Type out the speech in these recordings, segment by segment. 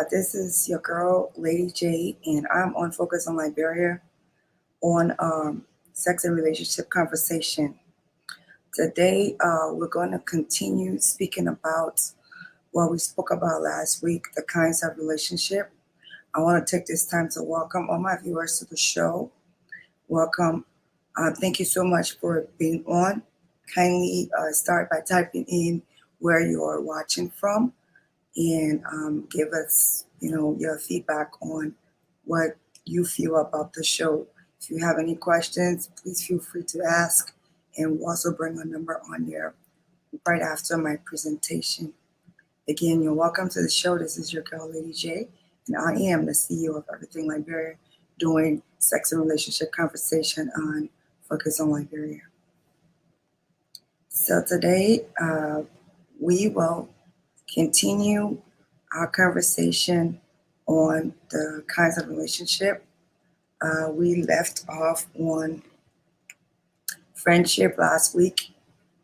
This is your girl, Lady J, and I'm on Focus on Liberia on sex and relationship conversation. Today, we're going to continue speaking about what we spoke about last week, the kinds of relationship. I want to take this time to welcome all my viewers to the show. Welcome. Thank you so much for being on. Kindly start by typing in where you are watching from and give us, your feedback on what you feel about the show. If you have any questions, please feel free to ask, and we'll also bring a number on there right after my presentation. Again, you're welcome to the show. This is your girl, Lady J, and I am the CEO of Everything Liberia, doing sex and relationship conversation on Focus on Liberia. So today, we will continue our conversation on the kinds of relationship. We left off on friendship last week,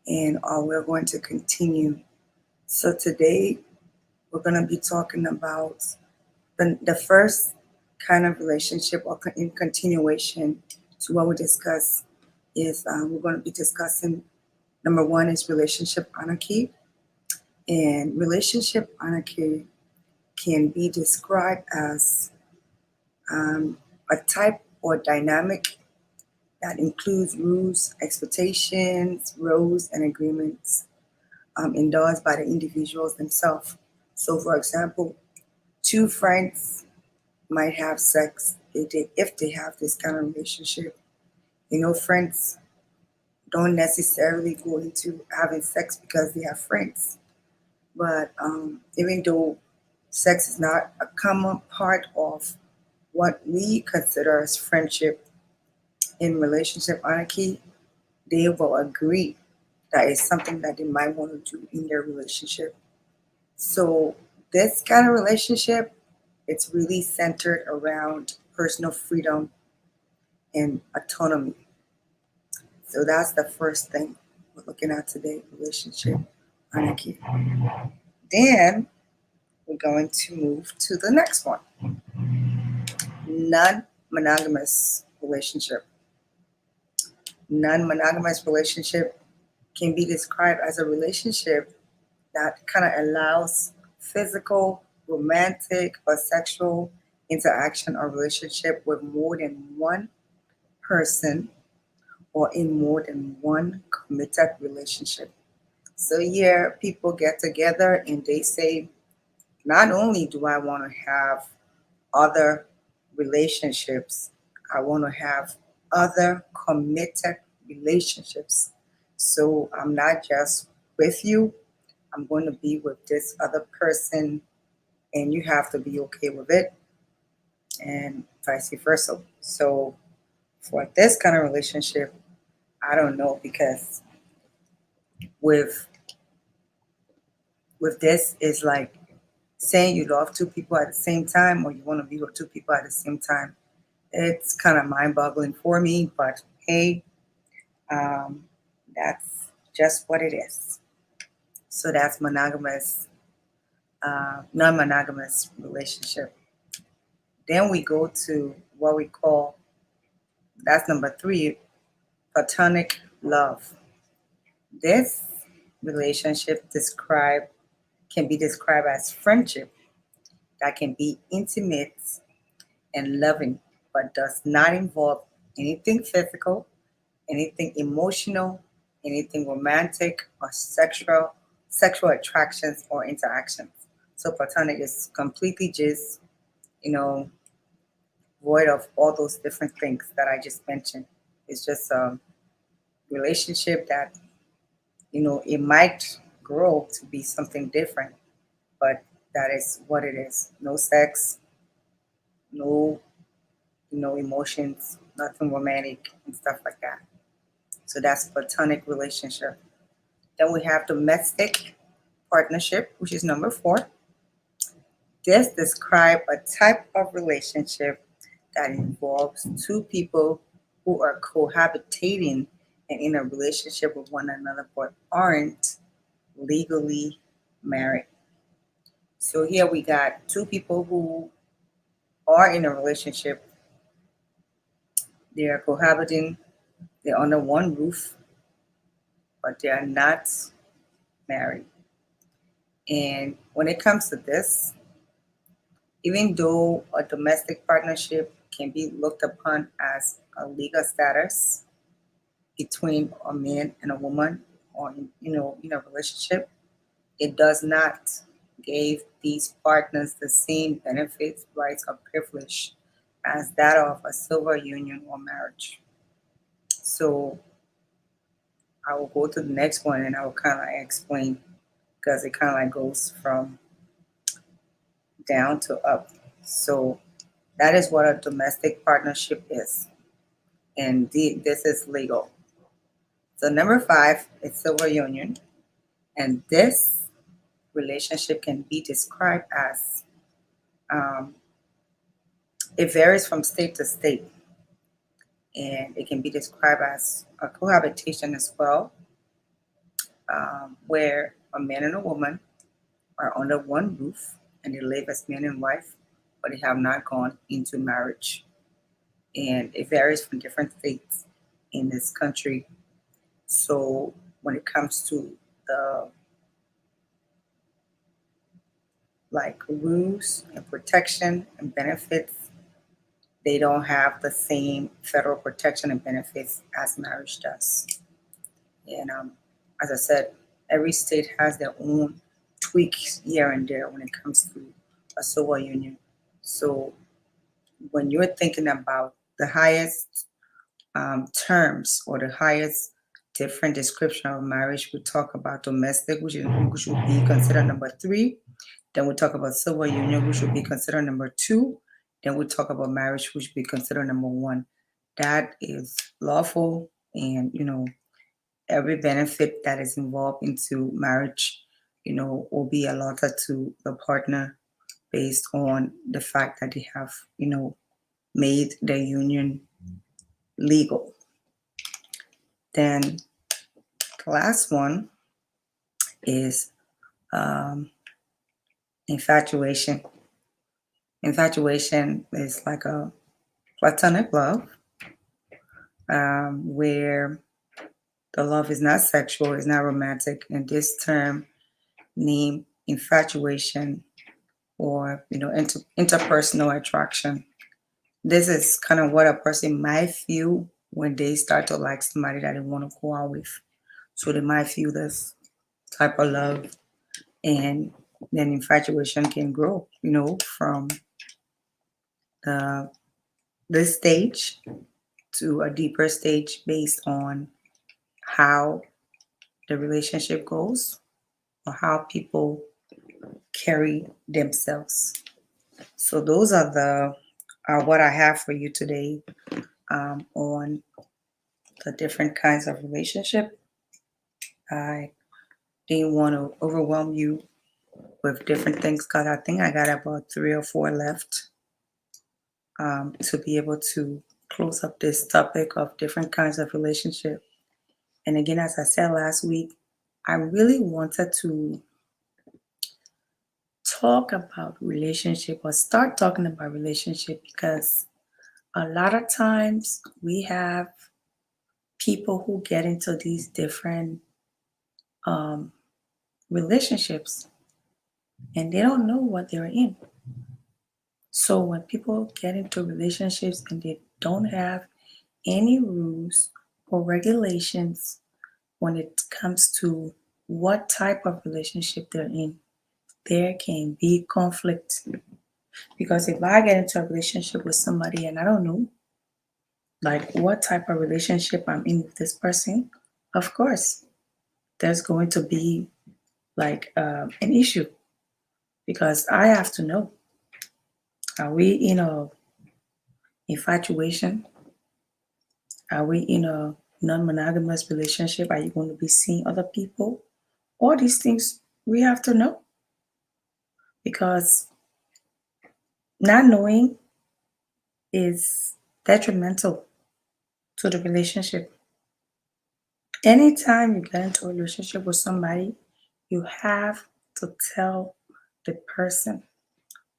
and we're going to continue. So today, we're going to be talking about the first kind of relationship, or in continuation to what we discussed is we're going to be discussing number one is relationship anarchy. And relationship anarchy can be described as a type or dynamic that includes rules, expectations, roles, and agreements endorsed by the individuals themselves. So, for example, two friends might have sex if they have this kind of relationship. Friends don't necessarily go into having sex because they are friends. But even though sex is not a common part of what we consider as friendship in relationship anarchy, they will agree that is something that they might want to do in their relationship. So this kind of relationship, it's really centered around personal freedom and autonomy. So that's the first thing we're looking at today, relationship anarchy. Then we're going to move to the next one, non-monogamous relationship. Non-monogamous relationship can be described as a relationship that kind of allows physical, romantic, or sexual interaction or relationship with more than one person or in more than one committed relationship. So here people get together and they say, not only do I want to have other relationships, I want to have other committed relationships. So I'm not just with you, I'm going to be with this other person, and you have to be okay with it, and vice versa. So for this kind of relationship, I don't know, because with this is like saying you love two people at the same time or you want to be with two people at the same time. It's kind of mind-boggling for me, but hey, um, that's just what it is. So that's monogamous, non-monogamous relationship. Then we go to what we call, that's number three, platonic love. This relationship can be described as friendship that can be intimate and loving, but does not involve anything physical, anything emotional, anything romantic or sexual attractions or interactions. So platonic is completely just, you know, void of all those different things that I just mentioned. It's just a relationship that, it might grow to be something different, but that is what it is. No sex, no, emotions, nothing romantic and stuff like that. So that's platonic relationship. Then we have domestic partnership, which is number four. This describes a type of relationship that involves two people who are cohabitating and in a relationship with one another but aren't legally married. So here we got two people who are in a relationship. They are cohabiting. They're under one roof, but they are not married. And when it comes to this, even though a domestic partnership can be looked upon as a legal status between a man and a woman, or in a relationship, it does not give these partners the same benefits, rights, or privilege as that of a civil union or marriage. So I will go to the next one and I will kind of like explain because it kind of like goes from down to up. So that is what a domestic partnership is, and this is legal. So number five is civil union, and this relationship can be described as um, it varies from state to state, and it can be described as a cohabitation as well, where a man and a woman are under one roof and they live as man and wife, but they have not gone into marriage. And it varies from different states in this country. So when it comes to the like rules and protection and benefits, they don't have the same federal protection and benefits as marriage does. And as I said, every state has their own tweaks here and there when it comes to a civil union. So when you're thinking about the highest terms or the highest different description of marriage, we talk about domestic, which would be considered number three. Then we talk about civil union, which would be considered number two. Then we talk about marriage, which would be considered number one. That is lawful, and every benefit that is involved into marriage, will be allotted to the partner based on the fact that they have, made the union legal. Then the last one is um, infatuation. Infatuation is like a platonic love, where the love is not sexual, it's not romantic, and this term named infatuation or interpersonal attraction. This is kind of what a person might feel when they start to like somebody that they want to go out with. So they might feel this type of love, and then infatuation can grow, from the this stage to a deeper stage based on how the relationship goes or how people carry themselves. So those are the are what I have for you today, on the different kinds of relationship. I didn't want to overwhelm you with different things because I think I got about three or four left, to be able to close up this topic of different kinds of relationship. And again, as I said last week, I really wanted to talk about relationship or start talking about relationship because a lot of times we have people who get into these different um, relationships and they don't know what they're in. So when people get into relationships and they don't have any rules or regulations when it comes to what type of relationship they're in, there can be conflict. Because if I get into a relationship with somebody and I don't know like what type of relationship I'm in with this person, of course, there's going to be like an issue because I have to know, are we in a infatuation? Are we in a non-monogamous relationship? Are you going to be seeing other people? All these things we have to know because not knowing is detrimental to the relationship. Anytime you get into a relationship with somebody, you have to tell the person,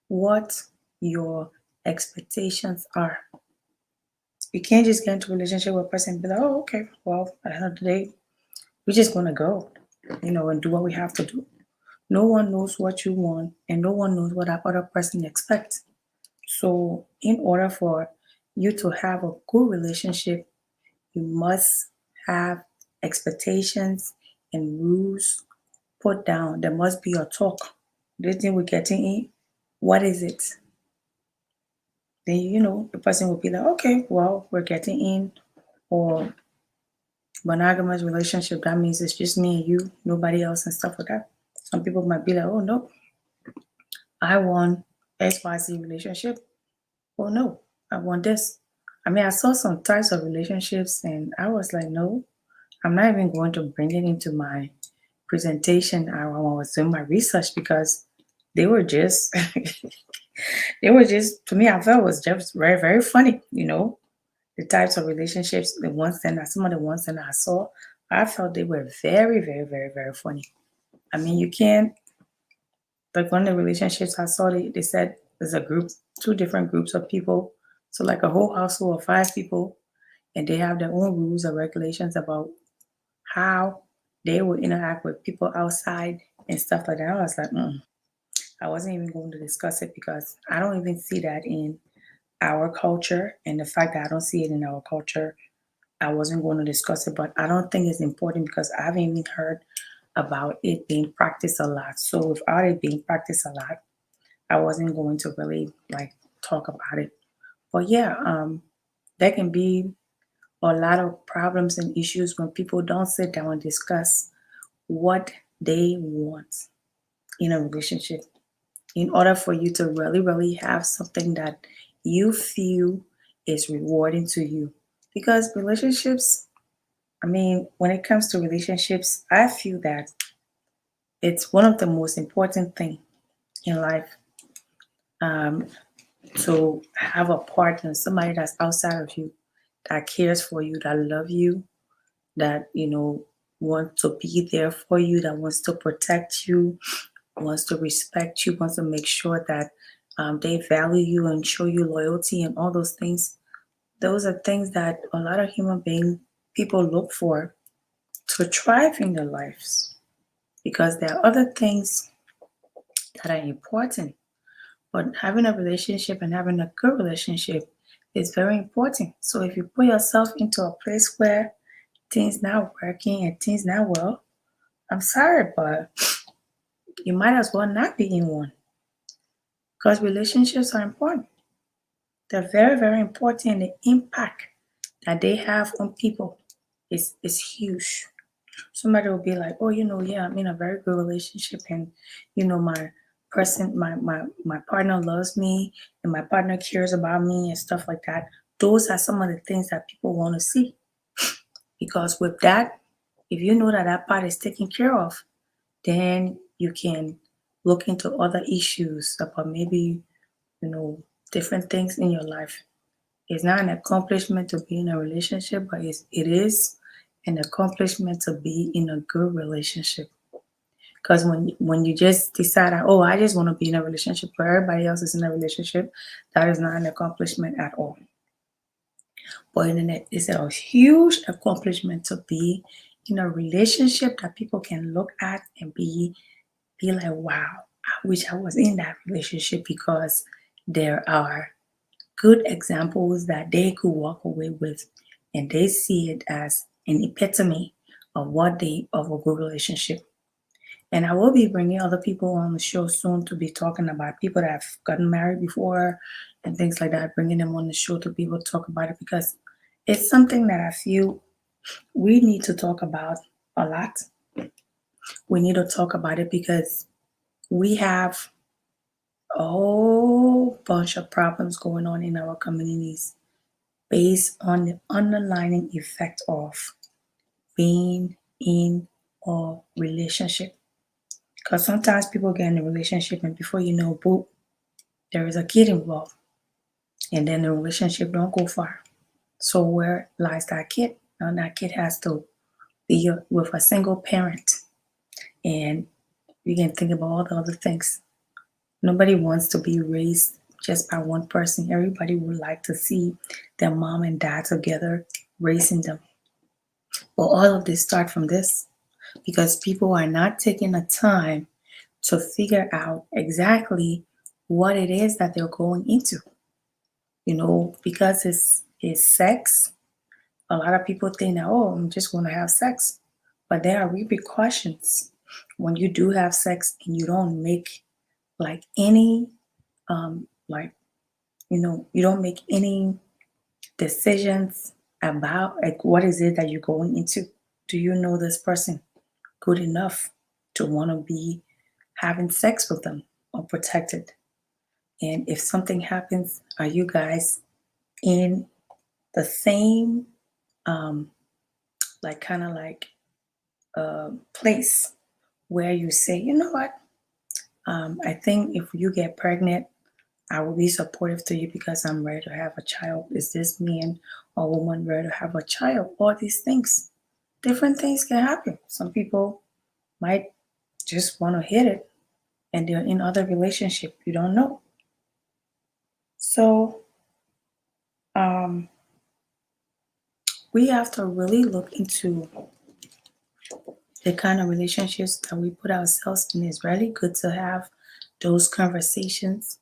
what your expectations are. You can't just get into a relationship with a person and be like, oh, okay, well, at the end of the day, we're just gonna go, and do what we have to do. No one knows what you want, and no one knows what that other person expects. So, in order for you to have a good relationship, you must have expectations and rules put down. There must be a talk. This thing we're getting in, what is it? Then the person will be like, okay, well, we're getting in, or monogamous relationship. That means it's just me and you, nobody else, and stuff like that. Some people might be like, oh no, I want XYZ relationship. Oh no, I want this. I mean, I saw some types of relationships and I was like, no, I'm not even going to bring it into my presentation. I was doing my research because they were just, to me, I felt it was just very, very funny. The types of relationships, some of the ones that I saw, I felt they were very, very, very, very funny. I mean, you can't, like one of the relationships I saw, they said there's a group, two different groups of people. So like a whole household of 5 people, and they have their own rules and regulations about how they will interact with people outside and stuff like that. I was like, I wasn't even going to discuss it because I don't even see that in our culture. And the fact that I don't see it in our culture, I wasn't going to discuss it. But I don't think it's important because I haven't even heard about it being practiced a lot. So without it being practiced a lot, I wasn't going to really like talk about it. But yeah, there can be a lot of problems and issues when people don't sit down and discuss what they want in a relationship in order for you to really, really have something that you feel is rewarding to you. Because relationships, I mean, when it comes to relationships, I feel that it's one of the most important thing in life, um, to have a partner, somebody that's outside of you, that cares for you, that love you, that wants to be there for you, that wants to protect you, wants to respect you, wants to make sure that they value you and show you loyalty and all those things. Those are things that a lot of human being people look for to thrive in their lives, because there are other things that are important. But having a relationship and having a good relationship is very important. So if you put yourself into a place where things not working and things not well, I'm sorry, but you might as well not be in one, because relationships are important. They're very, very important, and the impact that they have on people is huge. Somebody will be like, oh, yeah, I'm in a very good relationship, and my my partner loves me, and my partner cares about me and stuff like that. Those are some of the things that people want to see, because with that, if you know that that part is taken care of, then you can look into other issues about maybe you know different things in your life. It's not an accomplishment to be in a relationship, but it is an accomplishment to be in a good relationship. Because when you just decide, oh, I just want to be in a relationship where everybody else is in a relationship, that is not an accomplishment at all. But it's a huge accomplishment to be in a relationship that people can look at and be like, wow, I wish I was in that relationship, because there are good examples that they could walk away with, and they see it as an epitome of a good relationship. And I will be bringing other people on the show soon to be talking about people that have gotten married before and things like that, bringing them on the show to be able to talk about it, because it's something that I feel we need to talk about a lot. We need to talk about it because we have a whole bunch of problems going on in our communities based on the underlying effect of being in a relationship. Because sometimes people get in a relationship and before you know, boom, there is a kid involved, and then the relationship don't go far. So where lies that kid? Now that kid has to be with a single parent, and you can think about all the other things. Nobody wants to be raised just by one person. Everybody would like to see their mom and dad together raising them. But all of this start from this because people are not taking the time to figure out exactly what it is that they're going into. Because it's sex, a lot of people think that, oh, I'm just going to have sex. But there are repercussions when you do have sex and you don't make like any, like, you don't make any decisions about like what is it that you're going into. Do you know this person good enough to want to be having sex with them or protected? And if something happens, are you guys in the same, um, like kind of like place where you say, you know what, I think if you get pregnant, I will be supportive to you because I'm ready to have a child. Is this man or woman ready to have a child? All these things, different things can happen. Some people might just want to hit it and they're in other relationship. You don't know. So um, we have to really look into the kind of relationships that we put ourselves in. It's really good to have those conversations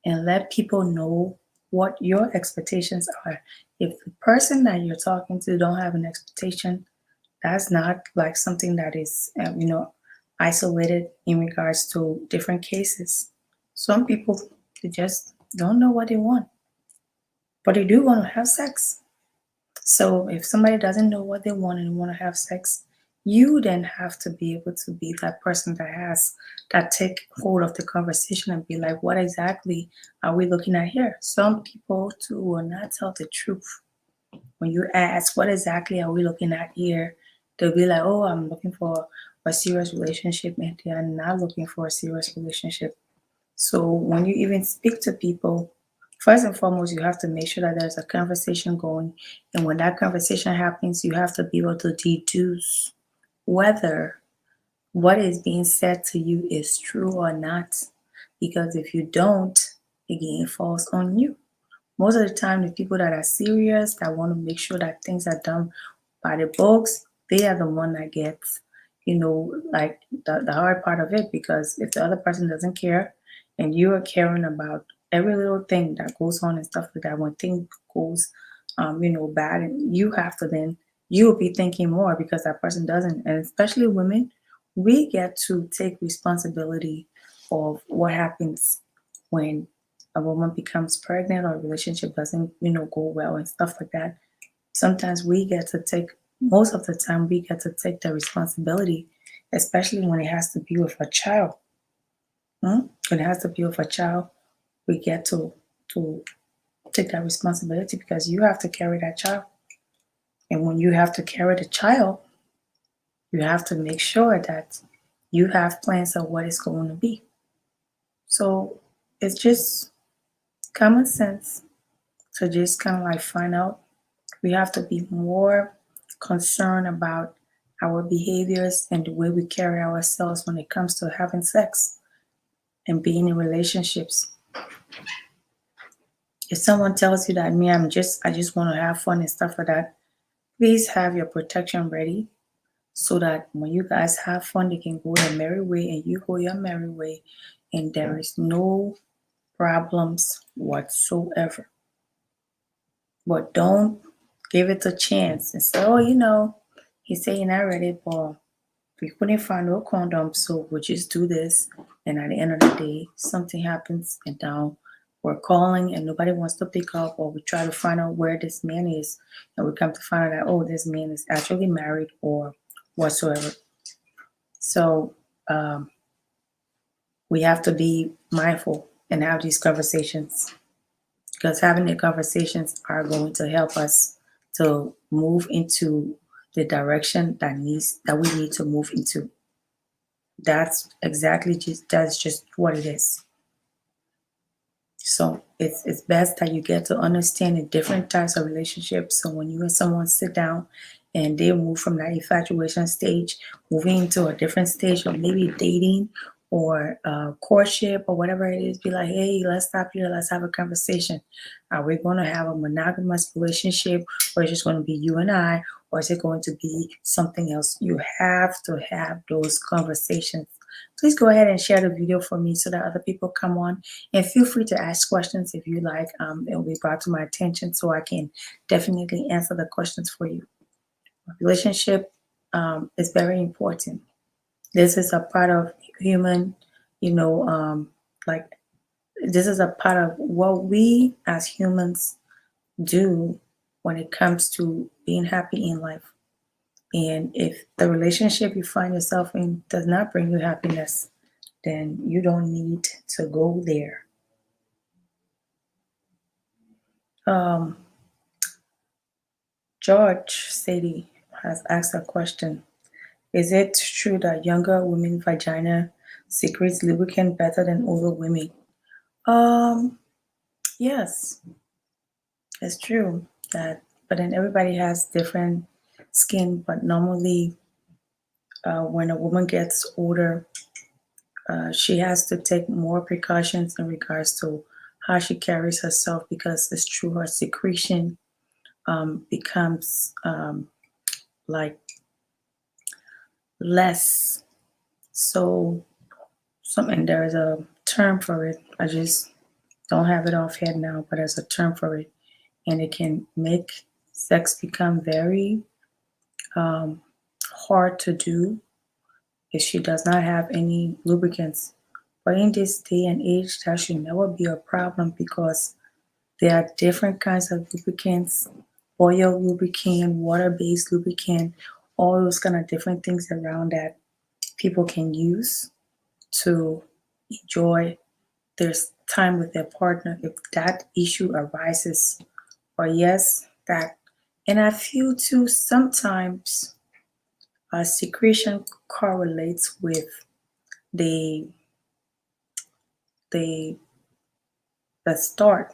and let people know what your expectations are. If the person that you're talking to don't have an expectation, that's not like something that is, isolated in regards to different cases. Some people, they just don't know what they want, but they do want to have sex. So if somebody doesn't know what they want and want to have sex, you then have to be able to be that person that take hold of the conversation and be like, what exactly are we looking at here? Some people too will not tell the truth. When you ask, what exactly are we looking at here? They'll be like, oh, I'm looking for a serious relationship, and they are not looking for a serious relationship. So when you even speak to people, first and foremost, you have to make sure that there's a conversation going. And when that conversation happens, you have to be able to deduce whether what is being said to you is true or not. Because if you don't, again, it falls on you. Most of the time, the people that are serious, that want to make sure that things are done by the books, they are the one that gets, like the hard part of it. Because if the other person doesn't care and you are caring about every little thing that goes on and stuff like that, when things goes, bad, and you have to then, you will be thinking more because that person doesn't. And especially women, we get to take responsibility of what happens when a woman becomes pregnant or a relationship doesn't, go well and stuff like that. Sometimes we get to take, most of the time, we get to take the responsibility, especially when it has to be with a child. When it has to be with a child, we get to take that responsibility because you have to carry that child. And when you have to carry the child, you have to make sure that you have plans of what it's going to be. So it's just common sense to just kind of like find out. We have to be more concerned about our behaviors and the way we carry ourselves when it comes to having sex and being in relationships. If someone tells you that, me, I just want to have fun and stuff like that, please have your protection ready so that when you guys have fun, they can go their merry way and you go your merry way, and there is no problems whatsoever. But don't give it a chance and say, oh, he's saying I read it, but we couldn't find no condom, so we'll just do this. And at the end of the day, something happens, and now we're calling and nobody wants to pick up, or we try to find out where this man is, and we come to find out that, oh, this man is actually married or whatsoever. So we have to be mindful and have these conversations, because having the conversations are going to help us to move into the direction that we need to move into. That's just what it is. So it's best that you get to understand the different types of relationships. So when you and someone sit down and they move from that infatuation stage, moving into a different stage of maybe dating or courtship or whatever it is, be like, hey, let's stop here, let's have a conversation. Are we going to have a monogamous relationship, or is it just going to be you and I, or is it going to be something else? You have to have those conversations. Please go ahead and share the video for me so that other people come on, and feel free to ask questions if you like. It will be brought to my attention so I can definitely answer the questions for you. Relationship is very important. This is a part of human, you know, like this is a part of what we as humans do when it comes to being happy in life. And if the relationship you find yourself in does not bring you happiness, then you don't need to go there. Um, George Sadie has asked a question. Is it true that younger women vagina secretes lubricant better than older women? Um, yes, it's true that, but then everybody has different skin. But normally, when a woman gets older, she has to take more precautions in regards to how she carries herself, because it's true her secretion becomes like less. So, and there is a term for it. I just don't have it offhand now, but there's a term for it, and it can make sex become very um, hard to do if she does not have any lubricants. But in this day and age, that should never be a problem, because there are different kinds of lubricants, oil lubricant, water-based lubricant, all those kind of different things around that people can use to enjoy their time with their partner if that issue arises. Or yes, that, and I feel too sometimes secretion correlates with the the the start,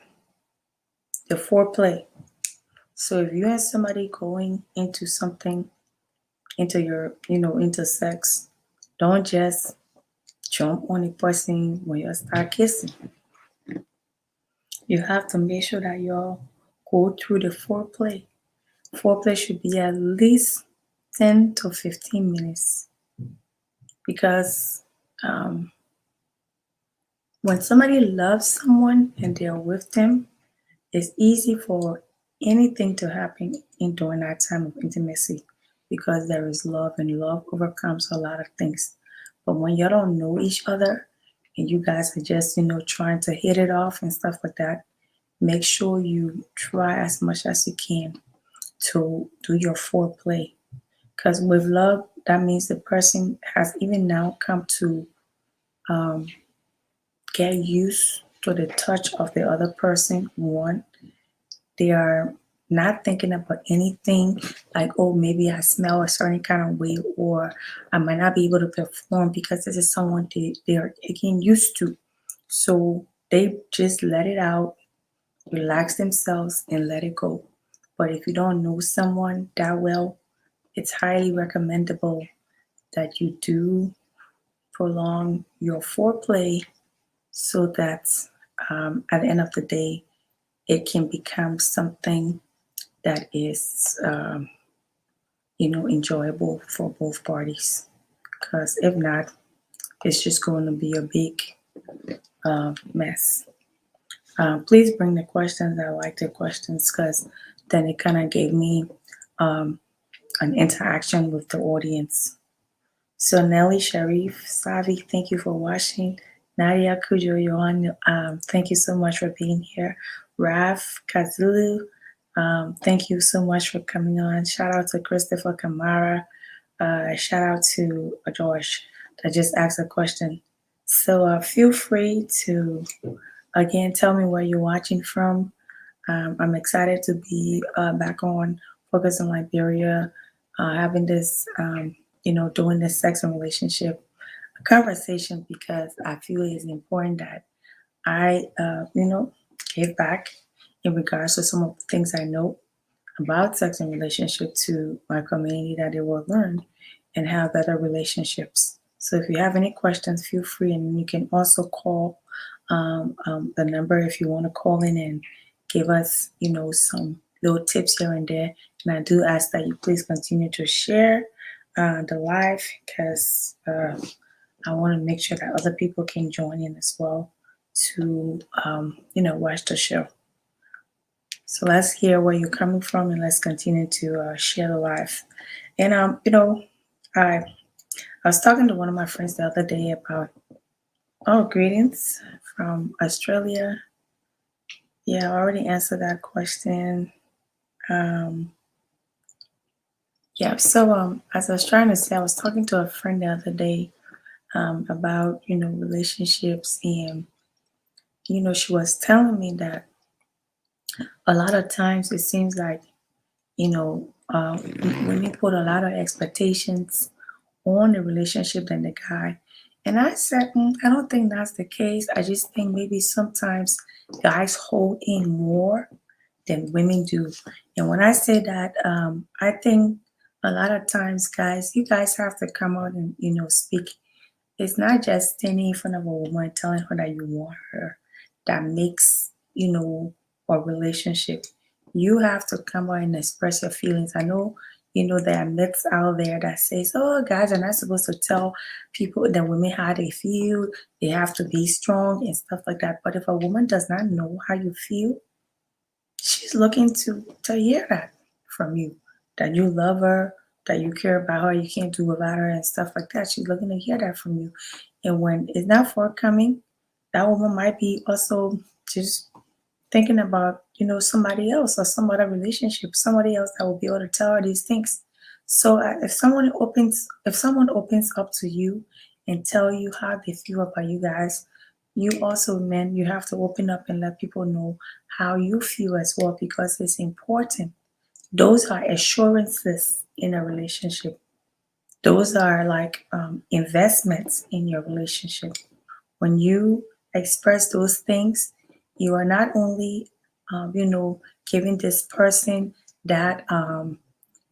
the foreplay. So if you and somebody going into something, into your, into sex, don't just jump on a person when you start kissing. You have to make sure that y'all go through the foreplay. Foreplay should be at least 10 to 15 minutes, because um, when somebody loves someone and they're with them, it's easy for anything to happen during that time of intimacy, because there is love, and love overcomes a lot of things. But when you don't know each other and you guys are just, trying to hit it off and stuff like that, make sure you try as much as you can to do your foreplay. Because with love, that means the person has even now come to um, get used to the touch of the other person. One, they are not thinking about anything like, oh, maybe I smell a certain kind of way, or I might not be able to perform, because this is someone they are getting used to. So they just let it out, relax themselves, and let it go. But if you don't know someone that well, it's highly recommendable that you do prolong your foreplay, so that at the end of the day, it can become something that is, enjoyable for both parties. Because if not, it's just going to be a big mess. Please bring the questions. I like the questions, because then it kind of gave me um, an interaction with the audience. So Nelly Sharif Savi, thank you for watching. Nadia Kujo Yohan, thank you so much for being here. Raf Kazulu, thank you so much for coming on. Shout out to Christopher Kamara. Shout out to George that just asked a question. So feel free to, again, tell me where you're watching from. I'm excited to be back on Focus on Liberia, having this, doing this sex and relationship conversation, because I feel it's important that I, give back in regards to some of the things I know about sex and relationship to my community, that they will learn and have better relationships. So if you have any questions, feel free, and you can also call the number if you want to call in and give us, some little tips here and there. And I do ask that you please continue to share the live because I want to make sure that other people can join in as well to, watch the show. So let's hear where you're coming from, and let's continue to share the live. And I was talking to one of my friends the other day about greetings from Australia. Yeah, I already answered that question. Um, yeah, so as I was trying to say, I was talking to a friend the other day about relationships, and she was telling me that a lot of times it seems like women put a lot of expectations on the relationship than the guy. And I said, I don't think that's the case. I just think maybe sometimes guys hold in more than women do. And when I say that, I think a lot of times, guys, you guys have to come out and speak. It's not just standing in front of a woman telling her that you want her that makes a relationship. You have to come out and express your feelings. I know there are myths out there that says, oh, guys are not supposed to tell people, the women, how they feel. They have to be strong and stuff like that. But if a woman does not know how you feel, she's looking to hear that from you, that you love her, that you care about her, you can't do without her and stuff like that. She's looking to hear that from you. And when it's not forthcoming, that woman might be also just thinking about somebody else or some other relationship, somebody else that will be able to tell her these things. So if someone opens up to you and tell you how they feel about you guys, you also, men, you have to open up and let people know how you feel as well, because it's important. Those are assurances in a relationship. Those are like investments in your relationship. When you express those things, you are not only, giving this person that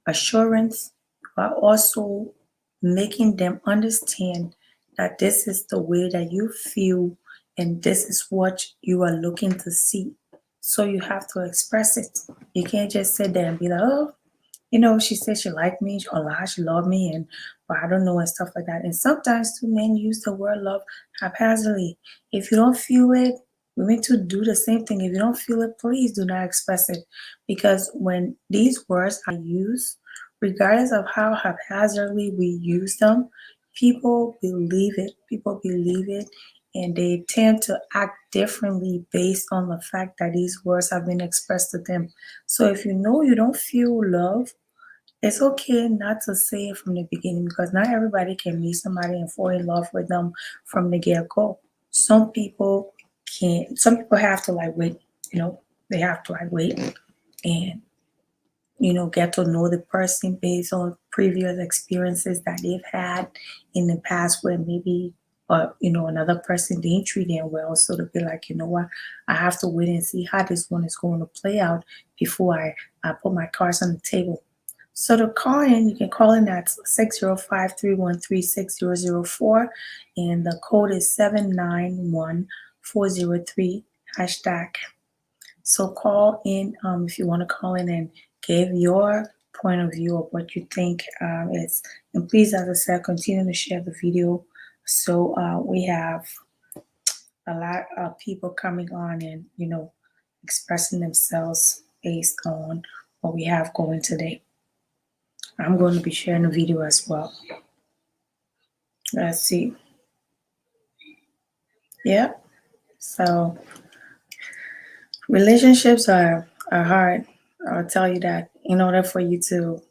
assurance, but also making them understand that this is the way that you feel and this is what you are looking to see. So you have to express it. You can't just sit there and be like, oh, she said she liked me, or lie, she loved me, and but I don't know, and stuff like that. And sometimes too, men use the word love haphazardly. If you don't feel it, women too do the same thing. If you don't feel it, please do not express it, because when these words are used, regardless of how haphazardly we use them, people believe it. People believe it, and they tend to act differently based on the fact that these words have been expressed to them. So if you know you don't feel love, it's okay not to say it from the beginning, because not everybody can meet somebody and fall in love with them from the get go. Some people can't, some people have to like wait, they have to like wait and get to know the person based on previous experiences that they've had in the past, where maybe another person didn't treat them well. So to be like, what, I have to wait and see how this one is going to play out before I put my cards on the table. So to call in, you can call in at 605-313-6004, and the code is 791403 hashtag. So call in if you want to call in and give your point of view of what you think is. And please, as I said, continue to share the video. So we have a lot of people coming on and, expressing themselves based on what we have going today. I'm going to be sharing a video as well. Let's see. Yeah. So relationships are hard. I'll tell you that. In order for you to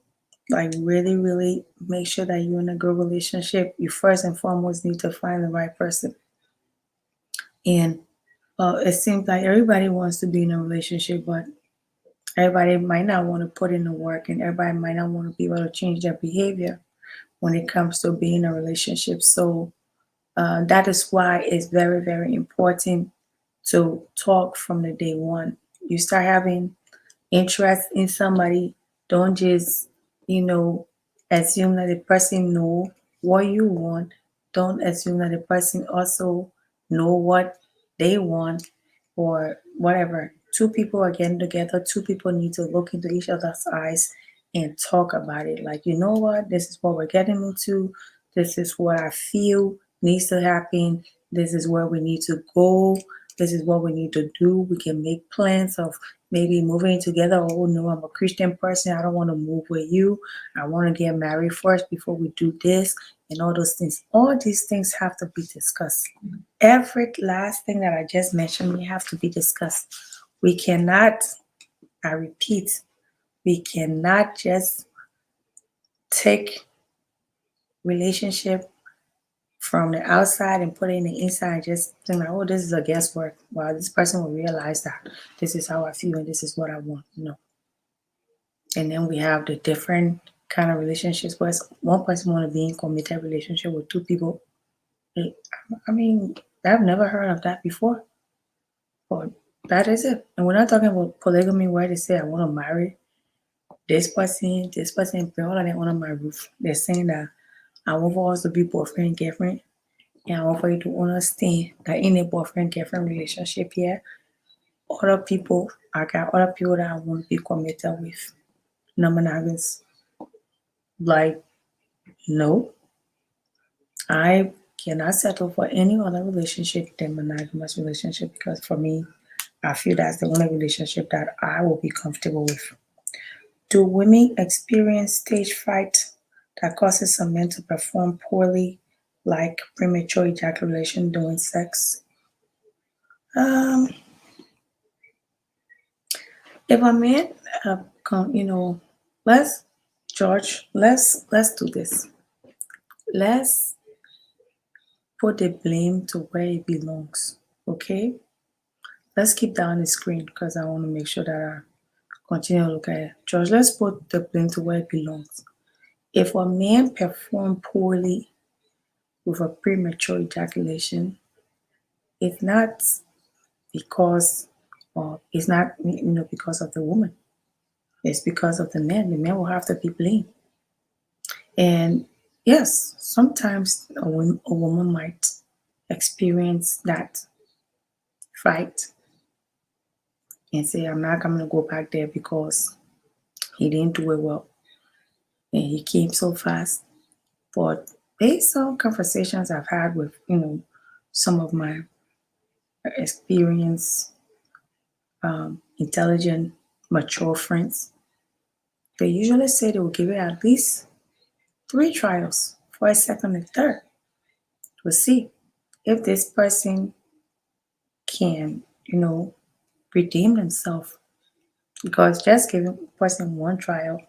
like really, really make sure that you're in a good relationship, you first and foremost need to find the right person. And it seems like everybody wants to be in a relationship, but everybody might not want to put in the work, and everybody might not want to be able to change their behavior when it comes to being in a relationship. So that is why it's very, very important to talk from the day one. You start having interest in somebody, don't just, assume that the person know what you want. don't assume that the person also know what they want or whatever. Two people are getting together. Two people need to look into each other's eyes and talk about it. Like, you know what? This is what we're getting into. This is what I feel needs to happen. This is where we need to go. This is what we need to do. We can make plans of maybe moving together. Oh no, I'm a Christian person. I don't want to move with you. I want to get married first before we do this and all those things. All these things have to be discussed. Every last thing that I just mentioned, we have to be discussed. We cannot, I repeat, we cannot just take relationship from the outside and put it in the inside and just think like, oh, this is a guesswork. Well, this person will realize that this is how I feel and this is what I want. No. And then we have the different kind of relationships where one person want to be in committed relationship with two people. I mean, I've never heard of that before. But that is it. And we're not talking about polygamy where they say I want to marry this person, put all of them under my roof. They're saying that I want for us to be boyfriend and girlfriend. And I want for you to understand that in a boyfriend girlfriend relationship here, I got other people that I want to be committed with. Non monogamous. Like, no, I cannot settle for any other relationship than monogamous relationship because for me, I feel that's the only relationship that I will be comfortable with. Do women experience stage fright that causes some men to perform poorly, like premature ejaculation during sex? Um, if a man, you know, let's George, let's do this. Let's put the blame to where it belongs. Okay, let's keep that on the screen because I want to make sure that I continue to look at it. George, let's put the blame to where it belongs. If a man perform poorly with a premature ejaculation, it's not because or it's not because of the woman. It's because of the man. The man will have to be blamed. And yes, sometimes a woman might experience that fight and say, I'm not going to go back there because he didn't do it well and he came so fast. But based on conversations I've had with, some of my experienced, intelligent, mature friends, they usually say they will give it at least 3 trials for a second and third to see if this person can, redeem themselves. Because just giving a person one trial,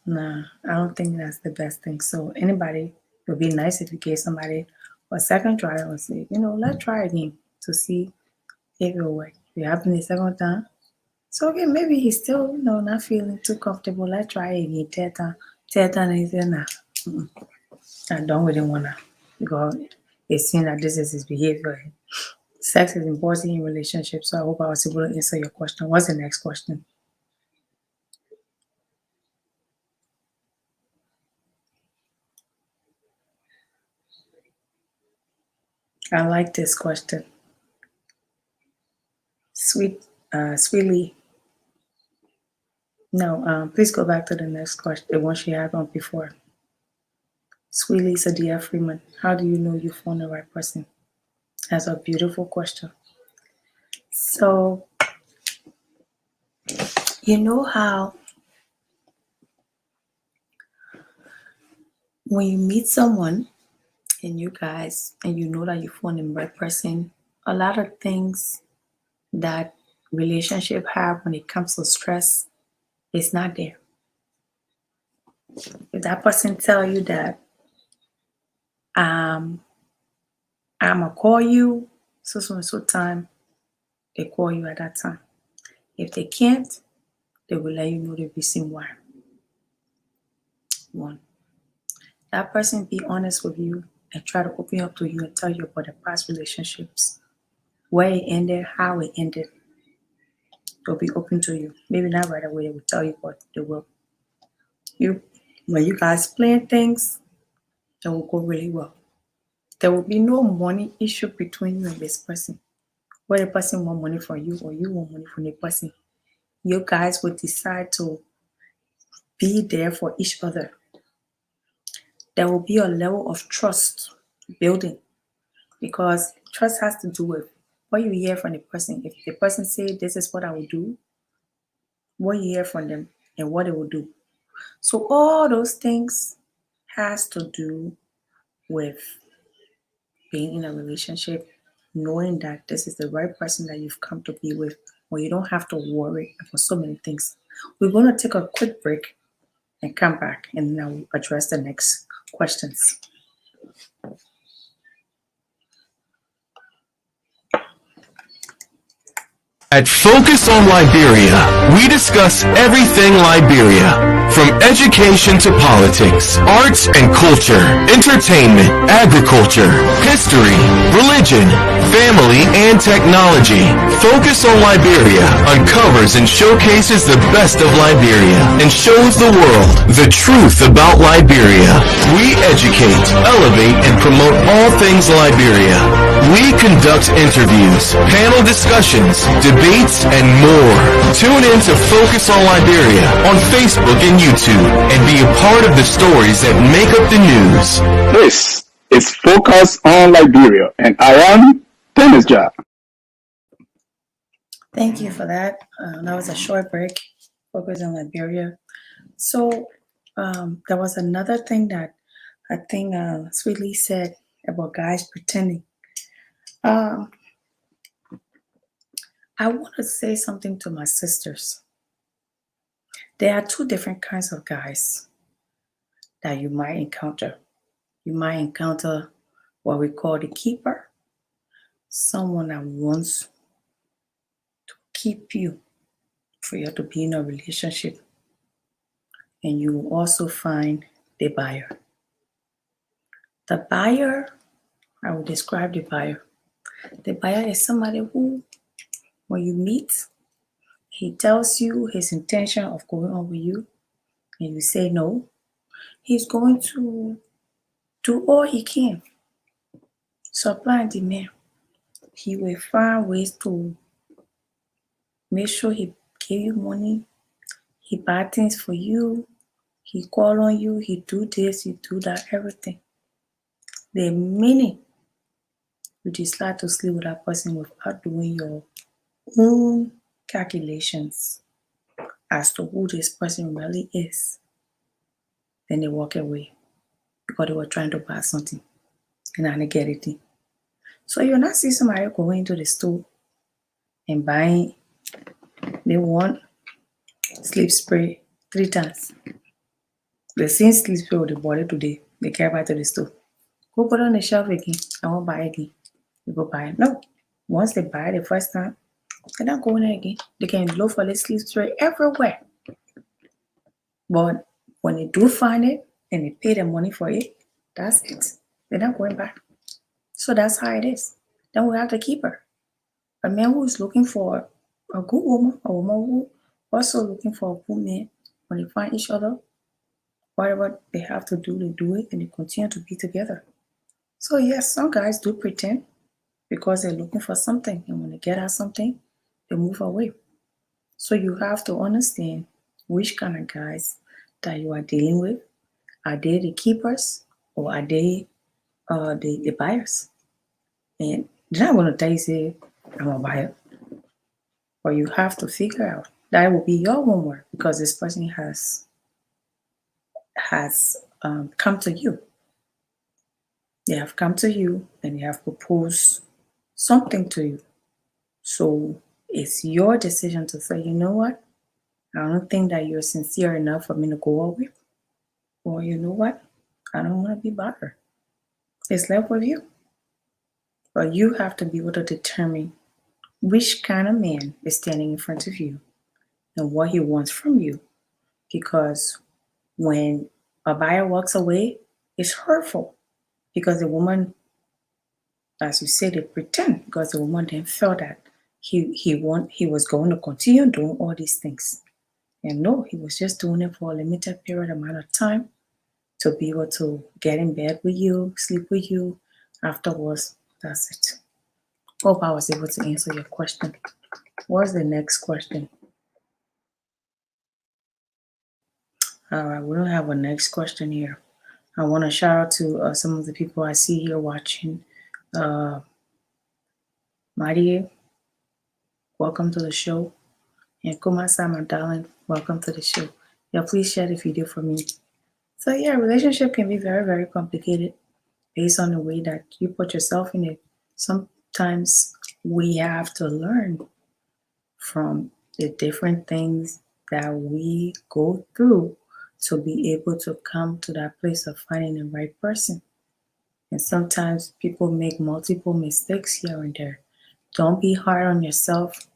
nah, I don't think that's the best thing. So anybody, it would be nice if you gave somebody a second trial and say, let's try again to see if it will work. If it happens the second time, so okay, maybe he's still, not feeling too comfortable. Let's try it again. Third time, and he said, nah, I don't really wanna because it's seen that this is his behavior. Sex is important in relationships, so I hope I was able to answer your question. What's the next question? I like this question. Sweetly. No, please go back to the next question, the one she had on before. Sweetly Sadia Freeman, how do you know you found the right person? That's a beautiful question. So, you know how when you meet someone and you know that you found the right person, a lot of things that relationship have when it comes to stress is not there. If that person tell you that um I'ma call you so and so time, they call you at that time. If they can't, they will let you know the reason why. One, that person be honest with you and try to open up to you and tell you about the past relationships, where it ended, how it ended. They'll be open to you. Maybe not right away, they will tell you, but they will. You when you guys plan things, it will go really well. There will be no money issue between you and this person. Whether the person want money from you or you want money from the person, you guys will decide to be there for each other. There will be a level of trust building because trust has to do with what you hear from the person. If the person say this is what I will do, what you hear from them and what they will do. So all those things has to do with being in a relationship, knowing that this is the right person that you've come to be with, where you don't have to worry about so many things. We're going to take a quick break and come back, and then I'll address the next questions. At Focus on Liberia, we discuss everything Liberia, from education to politics, arts and culture, entertainment, agriculture, history, religion, family, and technology. Focus on Liberia uncovers and showcases the best of Liberia and shows the world the truth about Liberia. We educate, elevate, and promote all things Liberia. We conduct interviews, panel discussions, debates, and more. Tune in to Focus on Liberia on Facebook and YouTube and be a part of the stories that make up the news. This is Focus on Liberia, and I am Dennis Ja. Thank you for that. That was a short break. Focus on Liberia. So there was another thing that I think Sweetly said about guys pretending. Um, I want to say something to my sisters. There are two different kinds of guys that you might encounter. You might encounter what we call the keeper, someone that wants to keep you for you to be in a relationship. And you will also find the buyer. The buyer, I will describe the buyer. The buyer is somebody who, when you meet, he tells you his intention of going on with you, and you say no. He's going to do all he can, supply and demand. He will find ways to make sure he give you money. He buy things for you. He call on you. He do this. He do that. Everything. The minute you decide to sleep with that person without doing your own calculations as to who this person really is, then they walk away because they were trying to buy something and I didn't get it. So you'll not see somebody going to the store and buying they want sleep spray 3 times. The same sleep spray with the body today, they carry back to the store. Go put it on the shelf again. I won't buy it again. You go buy it. No. Once they buy it the first time, they're not going there again. They can look for the sleep spray everywhere. But when they do find it and they pay the money for it, that's it. They're not going back. So that's how it is. Then we have the keeper. A man who is looking for a good woman, a woman who also looking for a good man. When they find each other, whatever they have to do, they do it and they continue to be together. So yes, some guys do pretend because they're looking for something, and when they get out something, they move away. So you have to understand which kind of guys that you are dealing with. Are they the keepers or are they the buyers? And they're not going to tell you, say, I'm a buyer. But you have to figure out that will be your homework because this person has come to you. They have come to you and they have proposed something to you. So it's your decision to say, you know what? I don't think that you're sincere enough for me to go out with. Or you know what? I don't want to be bothered. It's left with you. But you have to be able to determine which kind of man is standing in front of you and what he wants from you. Because when a buyer walks away, it's hurtful. Because the woman, as you said, they pretend because the woman then felt that he was going to continue doing all these things. And no, he was just doing it for a limited period amount of time to be able to get in bed with you, sleep with you, Afterwards, that's it. Hope I was able to answer your question. What's the next question? All right, we don't have a next question here. I want to shout out to some of the people I see here watching. Uh, Marie, welcome to the show. And Kumasa, my darling, welcome to the show. Yeah, please share the video for me. So yeah, relationship can be very, very complicated based on the way that you put yourself in it. Sometimes we have to learn from the different things that we go through to be able to come to that place of finding the right person. And sometimes people make multiple mistakes here and there. Don't be hard on yourself.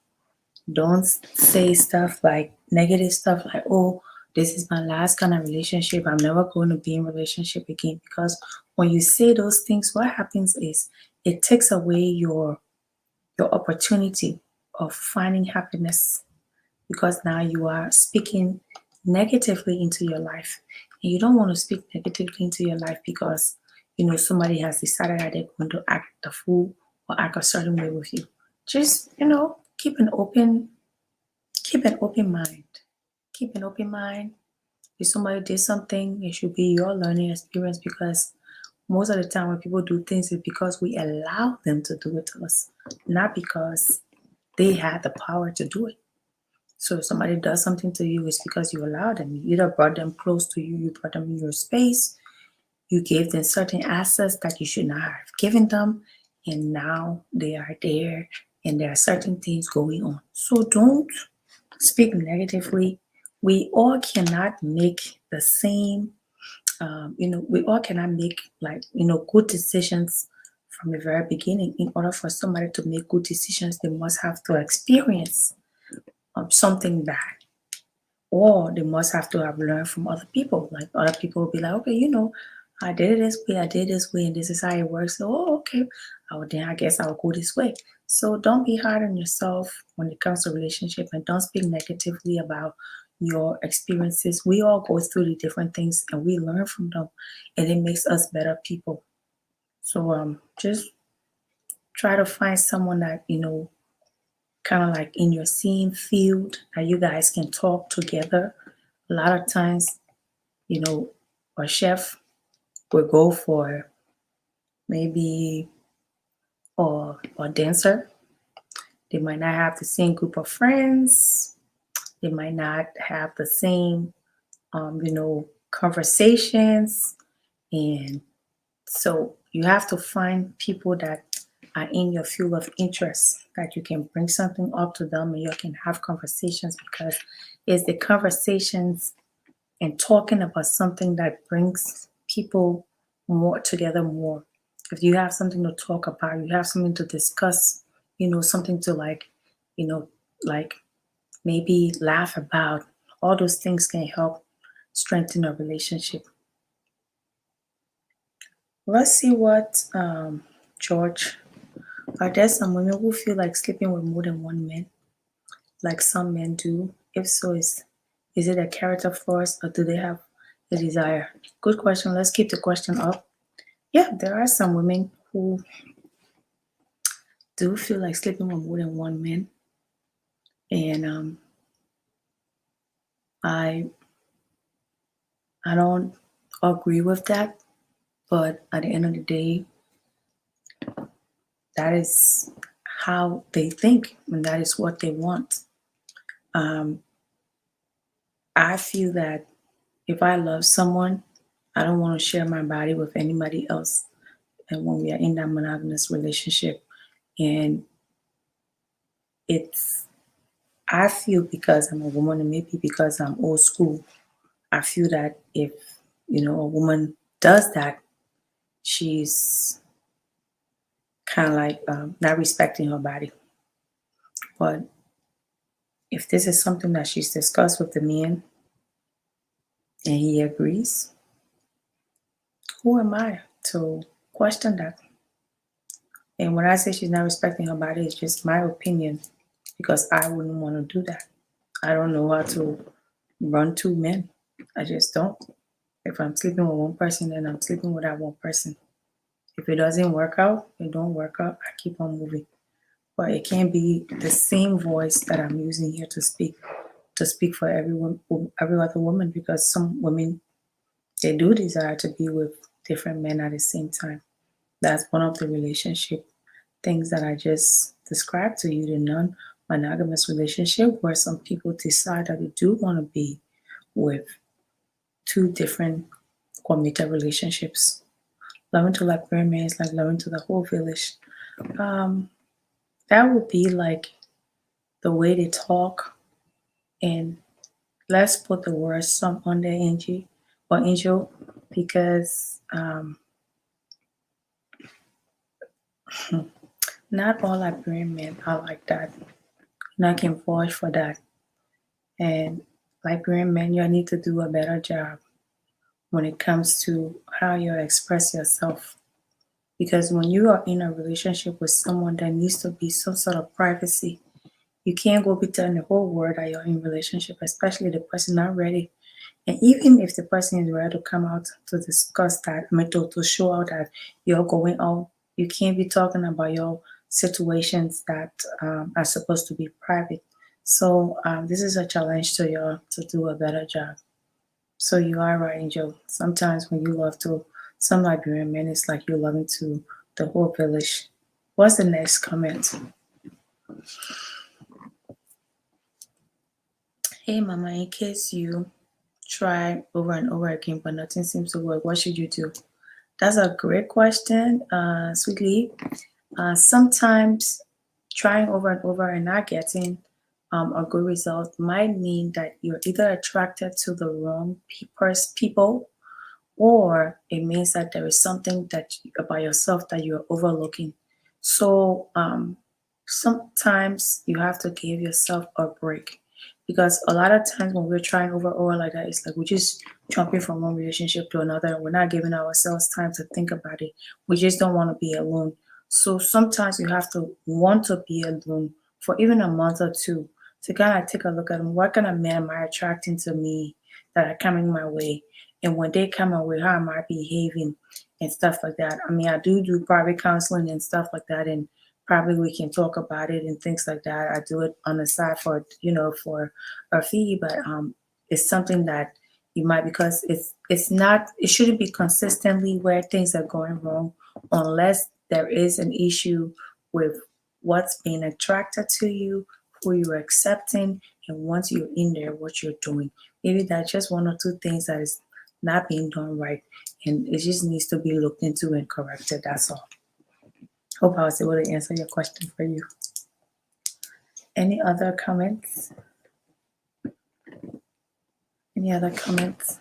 Don't say stuff like negative stuff like, oh, this is my last kind of relationship. I'm never going to be in relationship again. Because when you say those things, what happens is it takes away your opportunity of finding happiness, because now you are speaking negatively into your life. And you don't want to speak negatively into your life because somebody has decided that they're going to act the fool or act a certain way with you. Just keep an open mind. Keep an open mind. If somebody did something, it should be your learning experience, because most of the time when people do things, it's because we allow them to do it to us, not because they had the power to do it. So if somebody does something to you, it's because you allowed them. You either brought them close to you, you brought them in your space, you gave them certain access that you should not have given them, and now they are there and there are certain things going on. So don't speak negatively. We all cannot make the same, we all cannot make good decisions from the very beginning. In order for somebody to make good decisions, they must have to experience something bad, or they must have to have learned from other people. Like other people will be like, okay, I did it this way, I did this way, and this is how it works. So, okay, then I guess I'll go this way. So don't be hard on yourself when it comes to relationship, and don't speak negatively about your experiences. We all go through the different things and we learn from them, and it makes us better people. So just try to find someone that kind of like in your same field that you guys can talk together. A lot of times, a chef will go for maybe or dancer. They might not have the same group of friends. They might not have the same, conversations. And so you have to find people that are in your field of interest, that you can bring something up to them and you can have conversations, because it's the conversations and talking about something that brings people more together more. If you have something to talk about, you have something to discuss, something to you know, like maybe laugh about, all those things can help strengthen a relationship. Let's see what George. Are there some women who feel like sleeping with more than one man, like some men do? If so, is it a character flaws, or do they have the desire? Good question. Let's keep the question up. Yeah, there are some women who do feel like sleeping with more than one man, and I don't agree with that. But at the end of the day, that is how they think, and that is what they want. Um, I feel that if I love someone, I don't want to share my body with anybody else. And when we are in that monogamous relationship, and it's, I feel, because I'm a woman and maybe because I'm old school, I feel that if, a woman does that, she's kind of like not respecting her body. But if this is something that she's discussed with the man and he agrees, who am I to question that? And when I say she's not respecting her body, it's just my opinion, because I wouldn't want to do that. I don't know how to run two men. I just don't. If I'm sleeping with one person, then I'm sleeping with that one person. If it doesn't work out, it don't work out. I keep on moving. But it can't be the same voice that I'm using here to speak for every other woman, because some women, they do desire to be with different men at the same time. That's one of the relationship things that I just described to you, the non-monogamous relationship, where some people decide that they do want to be with two different committed relationships. Loving to Liberian men is like loving to the whole village. Um, that would be like the way they talk, and let's put the word some under Angie or Angel, because not all Liberian men are like that. And I can vouch for that. And Liberian men, you need to do a better job when it comes to how you express yourself. Because when you are in a relationship with someone, there needs to be some sort of privacy. You can't go be telling the whole world that you're in a relationship, especially the person not ready. And even if the person is ready to come out to discuss that, I mean, to show out that you're going out, you can't be talking about your situations that are supposed to be private. So this is a challenge to you to do a better job. So you are right, Angel. Sometimes when you love to some Liberian men, it's like you're loving to the whole village. What's the next comment? Hey, Mama, in case you try over and over again, but nothing seems to work, what should you do? That's a great question, sweetly. Sometimes trying over and over and not getting a good result might mean that you're either attracted to the wrong people, or it means that there is something that about yourself that you're overlooking. So sometimes you have to give yourself a break, because a lot of times when we're trying over like that, it's like we're just jumping from one relationship to another, and we're not giving ourselves time to think about it. We just don't want to be alone. So sometimes you have to want to be alone for even a month or two to kind of take a look at what kind of men am I attracting to me that are coming my way, and when they come away, how am I behaving and stuff like that. I mean, I do private counseling and stuff like that, and probably we can talk about it and things like that. I do it on the side for for a fee, but it's something that you might, because it's not, it shouldn't be consistently where things are going wrong, unless there is an issue with what's being attracted to you, who you're accepting, and once you're in there, what you're doing. Maybe that's just one or two things that is not being done right, and it just needs to be looked into and corrected. That's all. Hope I was able to answer your question for you. Any other comments? Any other comments?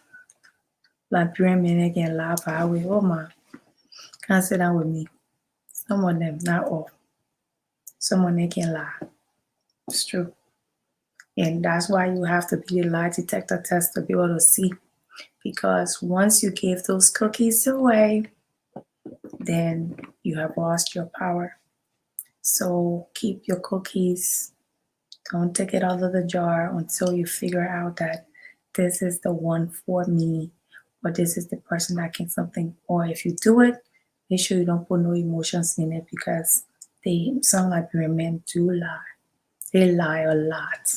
Liberian men again lie by way. Oh my, can't sit down with me. Some of them, not all. Some of them can lie. It's true. And that's why you have to be a lie detector test to be able to see. Because once you give those cookies away, then you have lost your power. So keep your cookies. Don't take it out of the jar until you figure out that this is the one for me, or this is the person that can something. Or if you do it, make sure you don't put no emotions in it, because some Liberian men do lie. They lie a lot.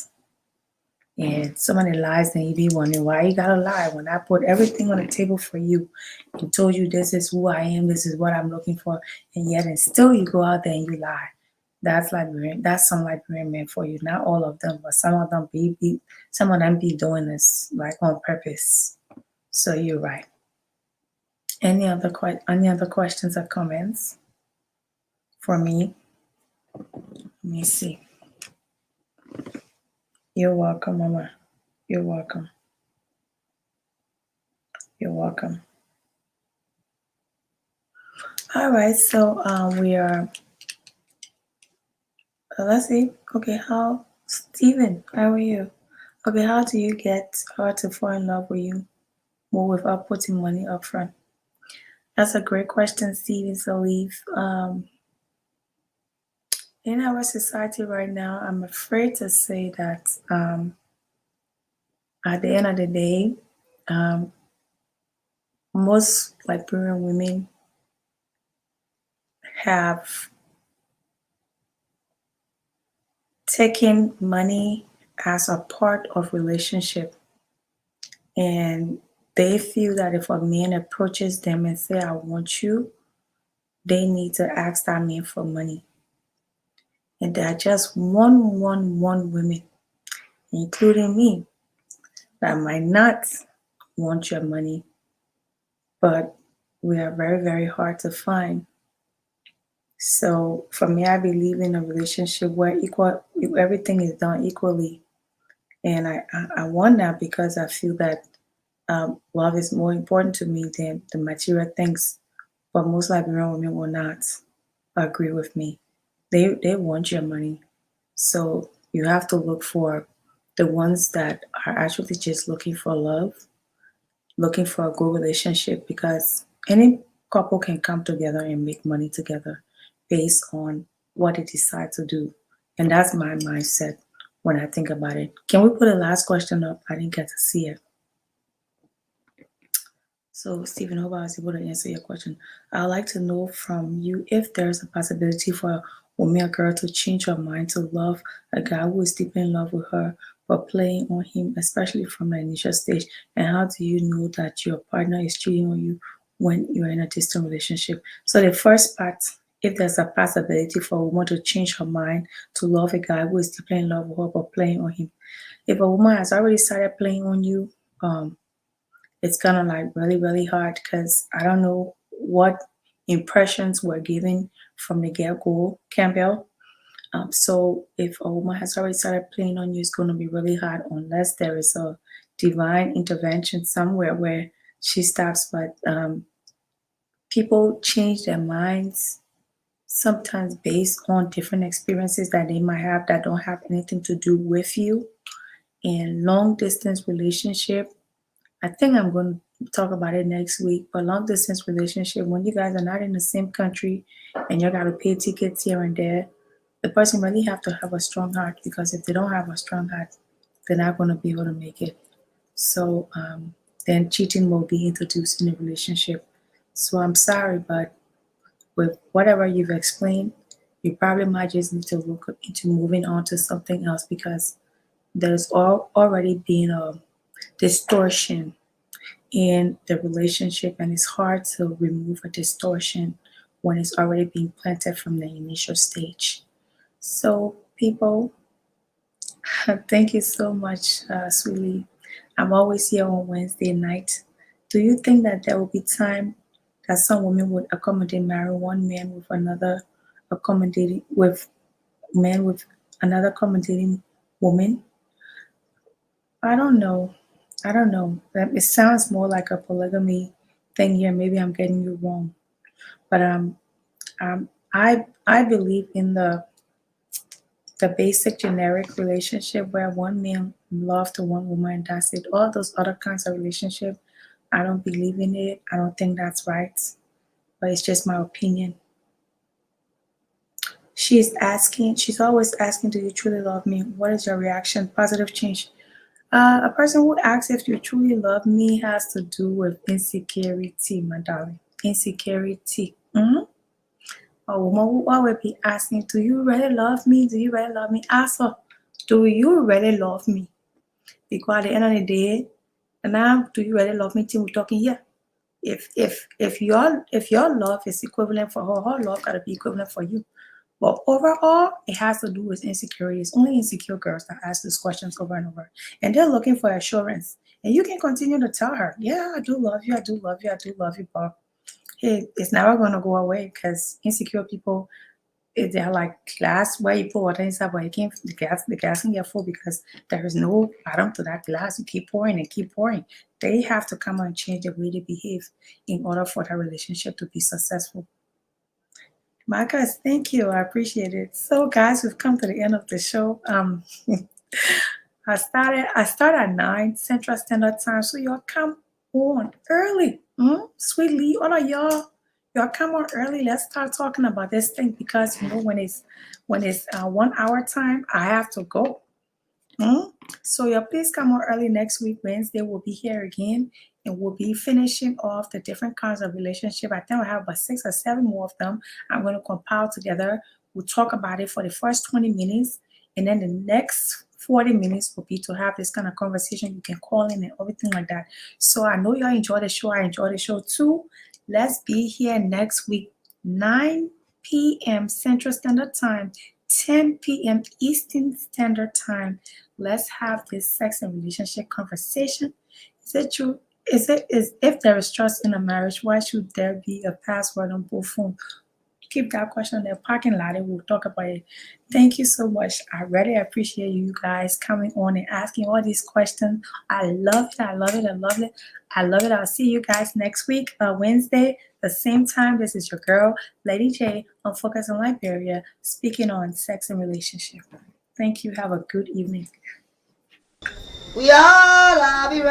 And some of the lies, then you be wondering why you gotta lie when I put everything on the table for you and told you this is who I am, this is what I'm looking for, and yet and still you go out there and you lie. That's Liberian. That's some Liberian men for you. Not all of them, but some of them some of them be doing this like on purpose. So you're right. Any other questions or comments for me? Let me see. You're welcome, Mama. You're welcome. You're welcome. All right, so we are. Let's see. Okay, Steven? How are you? Okay, how do you get her to fall in love with you more without putting money up front? That's a great question, Steven. So leave. In our society right now, I'm afraid to say that at the end of the day, most Liberian women have taken money as a part of relationship, and they feel that if a man approaches them and say, I want you, they need to ask that man for money. And there are just one women, including me, that might not want your money, but we are very hard to find. So for me, I believe in a relationship where everything is done equally. And I want that because I feel that love is more important to me than the material things. But most Liberian women will not agree with me. They want your money. So you have to look for the ones that are actually just looking for love, looking for a good relationship, because any couple can come together and make money together based on what they decide to do. And that's my mindset when I think about it. Can we put a last question up? I didn't get to see it. So, Stephen, hope I was able to answer your question. I'd like to know from you if there's a possibility for a woman or girl to change her mind to love a guy who is deeply in love with her, but playing on him, especially from the initial stage. And how do you know that your partner is cheating on you when you're in a distant relationship? So, the first part, if there's a possibility for a woman to change her mind to love a guy who is deeply in love with her, but playing on him. If a woman has already started playing on you, it's kind of like really hard because I don't know what impressions were given from the get-go, Campbell. So if a woman has already started playing on you, it's going to be really hard unless there is a divine intervention somewhere where she stops. But people change their minds sometimes based on different experiences that they might have that don't have anything to do with you. In long distance relationship, I think I'm going to talk about it next week. But long distance relationship, when you guys are not in the same country and you got to pay tickets here and there, the person really have to have a strong heart, because if they don't have a strong heart, they're not going to be able to make it. So then cheating will be introduced in the relationship. So I'm sorry, but with whatever you've explained, you probably might just need to look into moving on to something else, because there's already been a distortion in the relationship, and it's hard to remove a distortion when it's already been planted from the initial stage. So people, thank you so much, sweetie. I'm always here on Wednesday night. Do you think that there will be time that some women would accommodate marry one man with another accommodating with man with another accommodating woman? I don't know. I don't know. It sounds more like a polygamy thing here. Maybe I'm getting you wrong, but I believe in the basic generic relationship where one man loves to one woman and that's it. All those other kinds of relationship, I don't believe in it. I don't think that's right, but it's just my opinion. She's always asking, do you truly love me? What is your reaction? Positive change. A person who asks if you truly love me has to do with insecurity, my darling. Insecurity. A woman will always be asking, do you really love me? Do you really love me? Ask her, do you really love me? Because at the end of the day, now, do you really love me? Till we're talking here. If your love is equivalent for her love gotta be equivalent for you. But overall, it has to do with insecurity. It's only insecure girls that ask these questions over and over. And they're looking for assurance. And you can continue to tell her, yeah, I do love you, I do love you, I do love you, but hey, it's never gonna go away, because insecure people, they're like glass where you put water inside, but you can't, the glass can get full because there is no bottom to that glass. You keep pouring and keep pouring. They have to come and change the way they behave in order for that relationship to be successful. My guys, thank you. I appreciate it. So, guys, we've come to the end of the show. I start at 9 Central Standard Time, so y'all come on early. Sweetly, all of y'all come on early. Let's start talking about this thing, because when it's 1 hour time, I have to go. So y'all please come on early next week. Wednesday we'll be here again. and we'll be finishing off the different kinds of relationship. I think I have about 6 or 7 more of them. I'm going to compile together. We'll talk about it for the first 20 minutes, and then the next 40 minutes will be to have this kind of conversation. You can call in and everything like that. So I know y'all enjoy the show. I enjoy the show too. Let's be here next week, 9 p.m. Central Standard Time, 10 p.m. Eastern Standard Time. Let's have this sex and relationship conversation. Is it true? Is if there is trust in a marriage, why should there be a password on both phones? Keep that question in the parking lot and we'll talk about it. Thank you so much. I really appreciate you guys coming on and asking all these questions. I love it. I love it. I love it. I love it. I'll see you guys next week, Wednesday, the same time. This is your girl, Lady J, on Focus on Liberia, speaking on sex and relationship. Thank you. Have a good evening. We all love you.